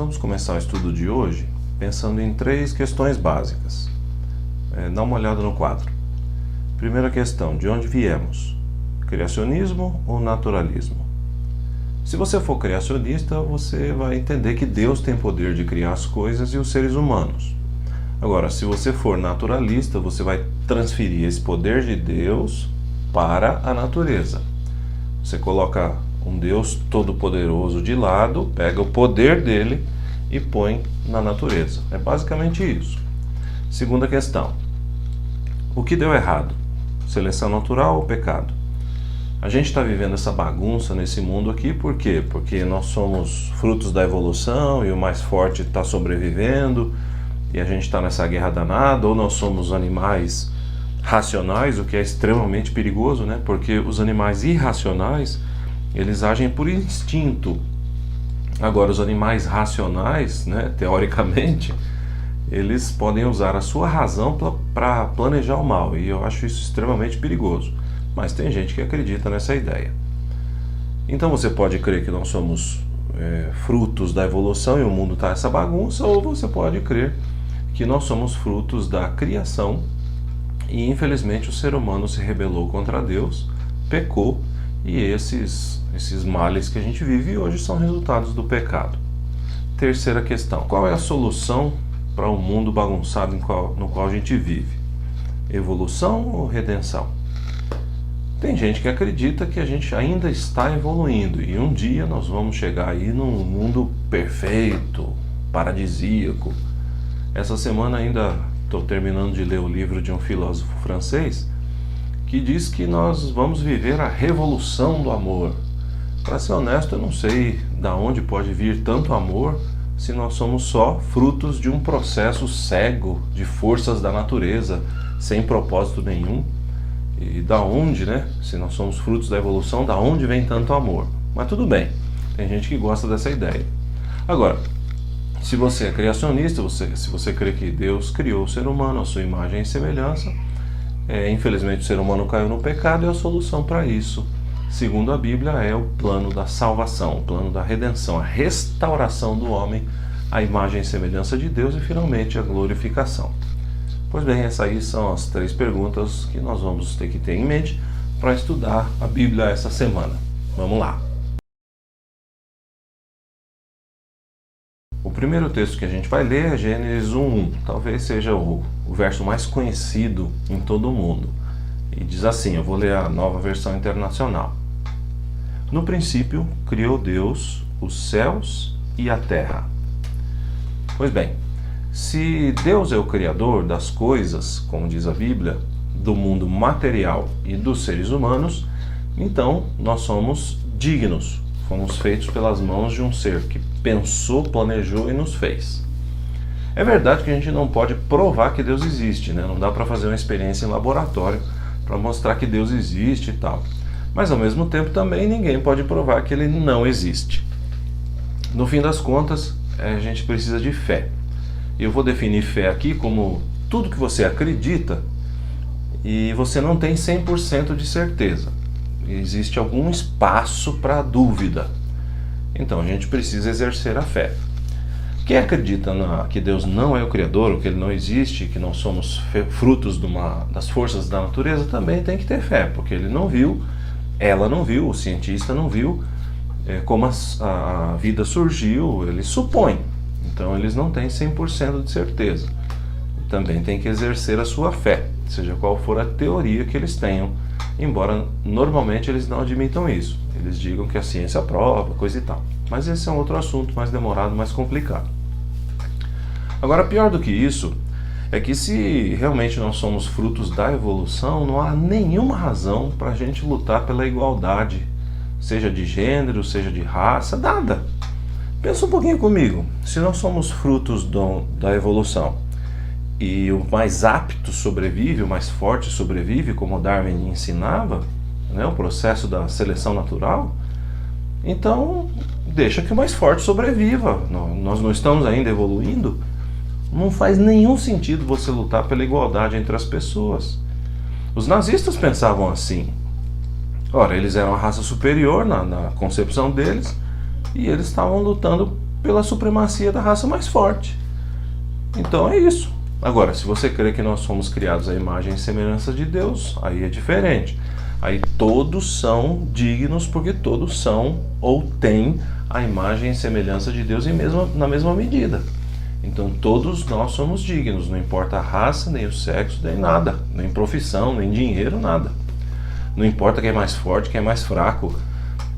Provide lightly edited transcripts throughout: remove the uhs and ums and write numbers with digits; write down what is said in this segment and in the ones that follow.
vamos começar o estudo de hoje pensando em 3 questões básicas. Dá uma olhada no quadro. Primeira questão, de onde viemos? Criacionismo ou naturalismo? Se você for criacionista, você vai entender que Deus tem poder de criar as coisas e os seres humanos. Agora, se você for naturalista, você vai transferir esse poder de Deus para a natureza. Você coloca um Deus todo-poderoso de lado, pega o poder dele e põe na natureza. É basicamente isso. Segunda questão. O que deu errado? Seleção natural ou pecado? A gente está vivendo essa bagunça nesse mundo aqui, por quê? Porque nós somos frutos da evolução e o mais forte está sobrevivendo e a gente está nessa guerra danada, ou nós somos animais racionais, o que é extremamente perigoso, né? Porque os animais irracionais, eles agem por instinto. Agora, os animais racionais, né, teoricamente, eles podem usar a sua razão para planejar o mal, e eu acho isso extremamente perigoso. Mas tem gente que acredita nessa ideia. Então você pode crer que nós somos frutos da evolução e o mundo está essa bagunça, ou você pode crer que nós somos frutos da criação e infelizmente o ser humano se rebelou contra Deus, pecou, e esses males que a gente vive hoje são resultados do pecado. Terceira questão, qual é a solução para o mundo bagunçado no qual a gente vive? Evolução ou redenção? Tem gente que acredita que a gente ainda está evoluindo e um dia nós vamos chegar aí num mundo perfeito, paradisíaco. Essa semana ainda estou terminando de ler o livro de um filósofo francês que diz que nós vamos viver a revolução do amor. Para ser honesto, eu não sei de onde pode vir tanto amor se nós somos só frutos de um processo cego de forças da natureza, sem propósito nenhum. E da onde, né? Se nós somos frutos da evolução, da onde vem tanto amor? Mas tudo bem, tem gente que gosta dessa ideia. Agora, se você é criacionista, se você crê que Deus criou o ser humano à sua imagem e semelhança, infelizmente o ser humano caiu no pecado e a solução para isso, segundo a Bíblia, é o plano da salvação, o plano da redenção, a restauração do homem à imagem e semelhança de Deus e finalmente a glorificação. Pois bem, essas aí são as 3 perguntas que nós vamos ter que ter em mente para estudar a Bíblia essa semana. Vamos lá! O primeiro texto que a gente vai ler é Gênesis 1:1, talvez seja o verso mais conhecido em todo o mundo. E diz assim, eu vou ler a Nova Versão Internacional. No princípio, criou Deus os céus e a terra. Pois bem, se Deus é o Criador das coisas, como diz a Bíblia, do mundo material e dos seres humanos, então nós somos dignos, fomos feitos pelas mãos de um ser que pensou, planejou e nos fez. É verdade que a gente não pode provar que Deus existe, né? Não dá para fazer uma experiência em laboratório para mostrar que Deus existe e tal. Mas ao mesmo tempo também ninguém pode provar que ele não existe. No fim das contas, a gente precisa de fé. Eu vou definir fé aqui como tudo que você acredita e você não tem 100% de certeza. Existe algum espaço para dúvida. Então a gente precisa exercer a fé. Quem acredita que Deus não é o Criador, ou que Ele não existe, que não somos frutos das forças da natureza, também tem que ter fé, porque ele não viu, ela não viu, o cientista não viu como a vida surgiu, ele supõe. Então eles não têm 100% de certeza. Também tem que exercer a sua fé, seja qual for a teoria que eles tenham, embora normalmente eles não admitam isso. Eles digam que a ciência prova, coisa e tal. Mas esse é um outro assunto mais demorado, mais complicado. Agora, pior do que isso, é que se realmente nós somos frutos da evolução, não há nenhuma razão para a gente lutar pela igualdade, seja de gênero, seja de raça, nada. Pensa um pouquinho comigo, se nós somos frutos da evolução e o mais apto sobrevive, o mais forte sobrevive, como Darwin ensinava, né, o processo da seleção natural, então deixa que o mais forte sobreviva. Nós não estamos ainda evoluindo, não faz nenhum sentido você lutar pela igualdade entre as pessoas. Os nazistas pensavam assim. Ora, eles eram a raça superior na concepção deles, e eles estavam lutando pela supremacia da raça mais forte. Então é isso. Agora, se você crê que nós fomos criados à imagem e semelhança de Deus, aí é diferente. Aí todos são dignos porque todos são ou têm a imagem e semelhança de Deus na mesma medida. Então todos nós somos dignos, não importa a raça, nem o sexo, nem nada, nem profissão, nem dinheiro, nada. Não importa quem é mais forte, quem é mais fraco,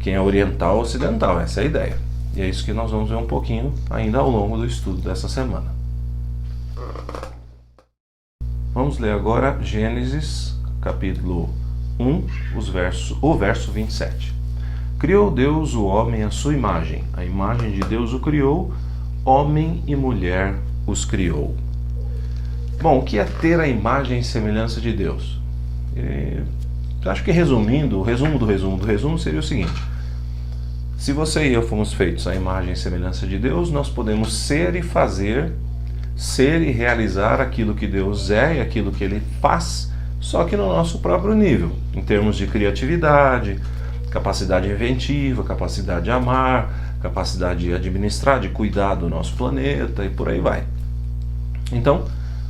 quem é oriental ou ocidental, essa é a ideia. E é isso que nós vamos ver um pouquinho ainda ao longo do estudo dessa semana. Vamos ler agora Gênesis, capítulo 1, o verso 27. Criou Deus o homem à sua imagem, a imagem de Deus o criou, homem e mulher os criou. Bom, o que é ter a imagem e semelhança de Deus? Acho que resumindo, o resumo do resumo seria o seguinte: se você e eu fomos feitos à imagem e semelhança de Deus, nós podemos ser e fazer, ser e realizar aquilo que Deus é e aquilo que Ele faz, só que no nosso próprio nível, em termos de criatividade, capacidade inventiva, capacidade de amar, capacidade de administrar, de cuidar do nosso planeta e por aí vai. Então,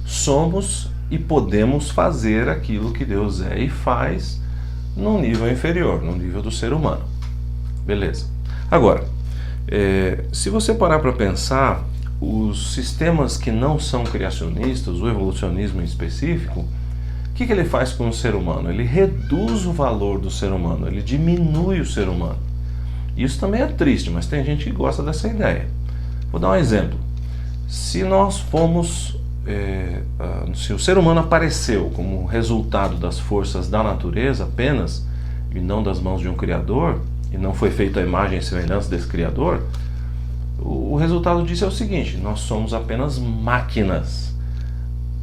somos e podemos fazer aquilo que Deus é e faz num nível inferior, no nível do ser humano. Beleza. Agora, se você parar para pensar, os sistemas que não são criacionistas, o evolucionismo em específico, o que ele faz com o ser humano? Ele reduz o valor do ser humano, ele diminui o ser humano. Isso também é triste, mas tem gente que gosta dessa ideia. Vou dar um exemplo. Se nós fomos, se o ser humano apareceu como resultado das forças da natureza apenas, e não das mãos de um criador, e não foi feita a imagem e semelhança desse criador, o resultado disso é o seguinte: nós somos apenas máquinas,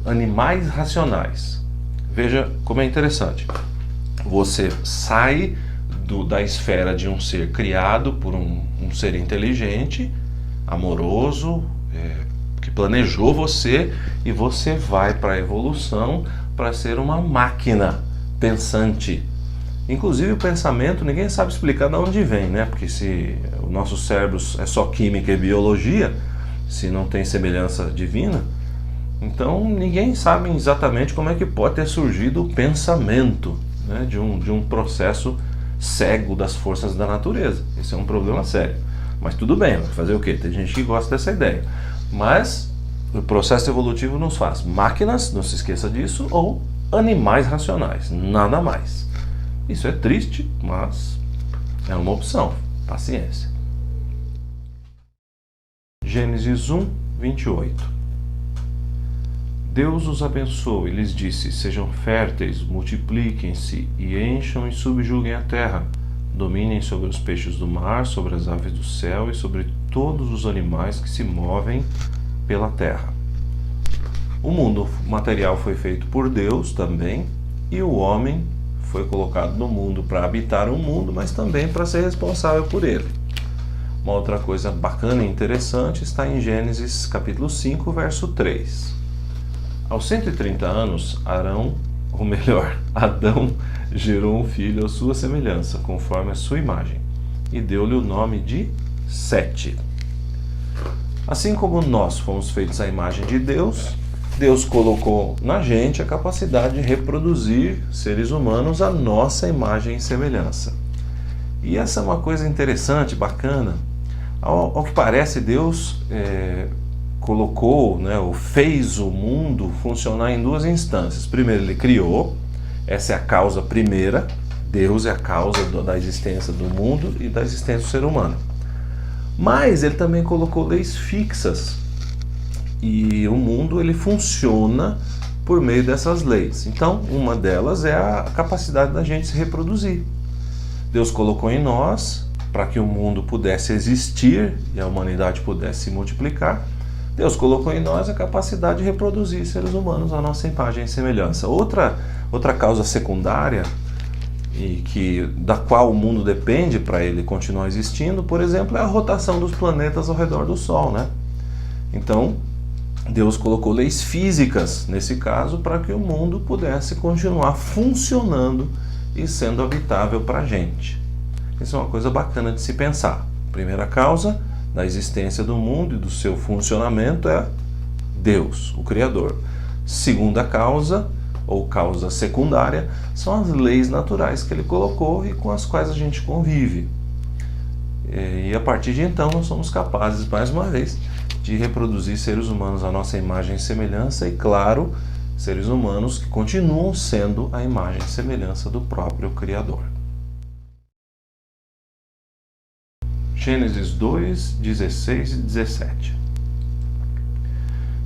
animais racionais. Veja como é interessante. Você sai da esfera de um ser criado por um ser inteligente, amoroso, que planejou você, e você vai para a evolução para ser uma máquina pensante. Inclusive o pensamento, ninguém sabe explicar de onde vem, né? Porque se o nosso cérebro é só química e biologia, se não tem semelhança divina, então ninguém sabe exatamente como é que pode ter surgido o pensamento, né, de um processo cego das forças da natureza. Esse é um problema sério. Mas tudo bem, vai fazer o quê? Tem gente que gosta dessa ideia. Mas o processo evolutivo nos faz máquinas, não se esqueça disso, ou animais racionais, nada mais. Isso é triste, mas é uma opção. Paciência. Gênesis 1, 28. Deus os abençoou e lhes disse: sejam férteis, multipliquem-se e encham e subjuguem a terra. Dominem sobre os peixes do mar, sobre as aves do céu e sobre todos os animais que se movem pela terra. O mundo material foi feito por Deus também, e o homem foi colocado no mundo para habitar o mundo, mas também para ser responsável por ele. Uma outra coisa bacana e interessante está em Gênesis capítulo 5, verso 3. Aos 130 anos, Adão gerou um filho à sua semelhança, conforme a sua imagem, e deu-lhe o nome de Sete. Assim como nós fomos feitos à imagem de Deus, Deus colocou na gente a capacidade de reproduzir seres humanos à nossa imagem e semelhança. E essa é uma coisa interessante, bacana. Ao que parece, Deus colocou, né, ou fez o mundo funcionar em duas instâncias. Primeiro, Ele criou, essa é a causa primeira. Deus é a causa da existência do mundo e da existência do ser humano. Mas Ele também colocou leis fixas. E o mundo ele funciona por meio dessas leis. Então, uma delas é a capacidade da gente se reproduzir. Deus colocou em nós, para que o mundo pudesse existir e a humanidade pudesse se multiplicar, Deus colocou em nós a capacidade de reproduzir seres humanos à nossa imagem e semelhança. Outra causa secundária, da qual o mundo depende para ele continuar existindo, por exemplo, é a rotação dos planetas ao redor do Sol, né? Então, Deus colocou leis físicas, nesse caso, para que o mundo pudesse continuar funcionando e sendo habitável para a gente. Isso é uma coisa bacana de se pensar. Primeira causa, da existência do mundo e do seu funcionamento é Deus, o Criador. Segunda causa, ou causa secundária, são as leis naturais que ele colocou e com as quais a gente convive. E a partir de então nós somos capazes, mais uma vez, de reproduzir seres humanos à nossa imagem e semelhança e, claro, seres humanos que continuam sendo a imagem e semelhança do próprio Criador. Gênesis 2, 16 e 17.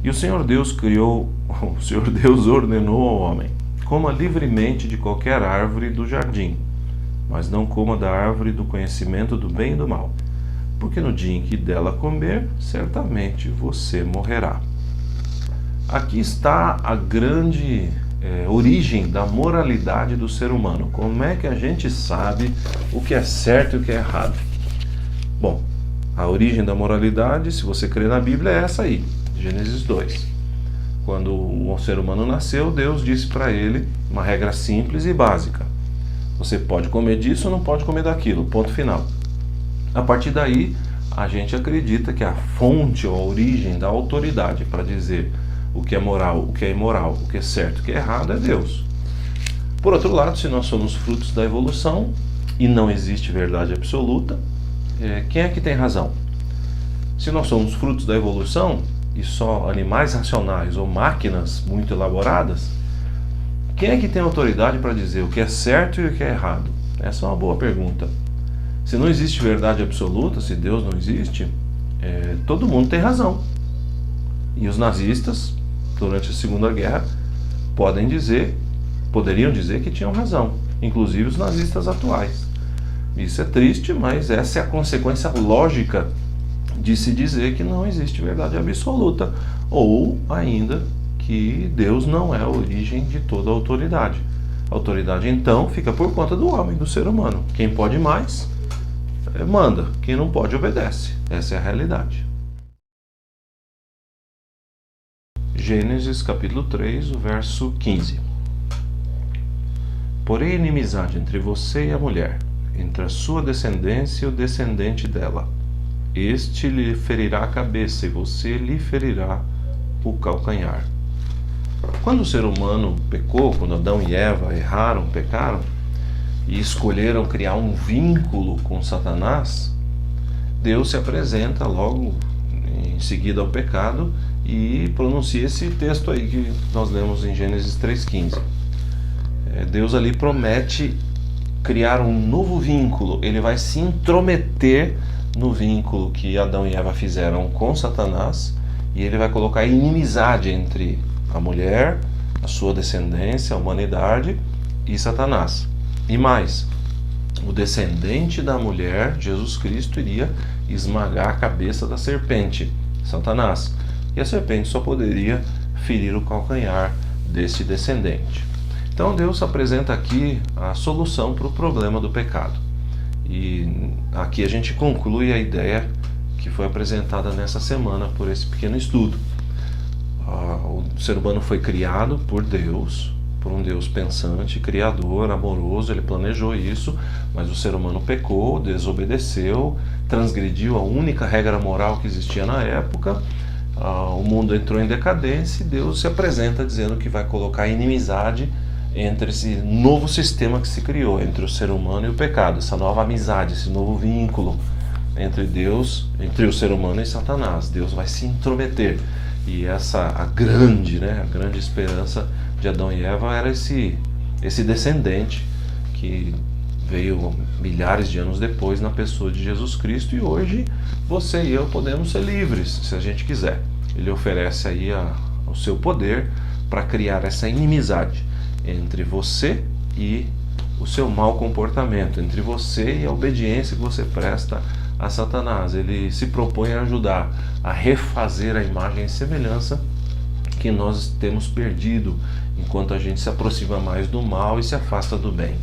E o Senhor Deus ordenou ao homem: coma livremente de qualquer árvore do jardim, mas não coma da árvore do conhecimento do bem e do mal, porque no dia em que dela comer, certamente você morrerá. Aqui está a grande origem da moralidade do ser humano. Como é que a gente sabe o que é certo e o que é errado? Bom, a origem da moralidade, se você crer na Bíblia, é essa aí, Gênesis 2. Quando o ser humano nasceu, Deus disse para ele uma regra simples e básica: você pode comer disso ou não pode comer daquilo, ponto final. A partir daí, a gente acredita que a fonte ou a origem da autoridade para dizer o que é moral, o que é imoral, o que é certo, o que é errado é Deus. Por outro lado, se nós somos frutos da evolução e não existe verdade absoluta, quem é que tem razão? Se nós somos frutos da evolução e só animais racionais ou máquinas muito elaboradas, quem é que tem autoridade para dizer o que é certo e o que é errado? Essa é uma boa pergunta. Se não existe verdade absoluta, se Deus não existe, todo mundo tem razão. E os nazistas, durante a Segunda Guerra, poderiam dizer que tinham razão, inclusive os nazistas atuais. Isso é triste, mas essa é a consequência lógica de se dizer que não existe verdade absoluta, ou ainda que Deus não é a origem de toda a autoridade. A autoridade então fica por conta do homem, do ser humano. Quem pode mais, manda. Quem não pode, obedece. Essa é a realidade. Gênesis capítulo 3, o verso 15. Porém, inimizade entre você e a mulher, entre a sua descendência e o descendente dela. Este lhe ferirá a cabeça e você lhe ferirá o calcanhar. Quando o ser humano pecou, quando Adão e Eva erraram, pecaram e escolheram criar um vínculo com Satanás, Deus se apresenta logo em seguida ao pecado e pronuncia esse texto aí que nós lemos em Gênesis 3,15. Deus ali promete criar um novo vínculo. Ele vai se intrometer no vínculo que Adão e Eva fizeram com Satanás e ele vai colocar inimizade entre a mulher, a sua descendência, a humanidade e Satanás. E mais, o descendente da mulher, Jesus Cristo, iria esmagar a cabeça da serpente, Satanás. E a serpente só poderia ferir o calcanhar desse descendente. Então Deus apresenta aqui a solução para o problema do pecado. E aqui a gente conclui a ideia que foi apresentada nessa semana por esse pequeno estudo. O ser humano foi criado por Deus, por um Deus pensante, criador, amoroso. Ele planejou isso, mas o ser humano pecou, desobedeceu, transgrediu a única regra moral que existia na época. O mundo entrou em decadência e Deus se apresenta dizendo que vai colocar inimizade entre esse novo sistema que se criou, entre o ser humano e o pecado, essa nova amizade, esse novo vínculo entre Deus, entre o ser humano e Satanás. Deus vai se intrometer. E a grande esperança de Adão e Eva era esse descendente que veio milhares de anos depois na pessoa de Jesus Cristo, e hoje você e eu podemos ser livres, se a gente quiser. Ele oferece aí o seu poder para criar essa inimizade entre você e o seu mau comportamento, entre você e a obediência que você presta a Satanás. Ele se propõe a ajudar a refazer a imagem e semelhança que nós temos perdido enquanto a gente se aproxima mais do mal e se afasta do bem.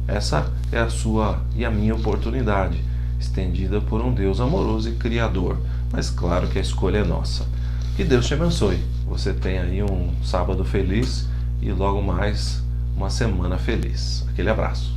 Essa é a sua e a minha oportunidade, estendida por um Deus amoroso e criador, mas claro que a escolha é nossa. Que Deus te abençoe. Você tenha aí um sábado feliz e logo mais uma semana feliz. Aquele abraço.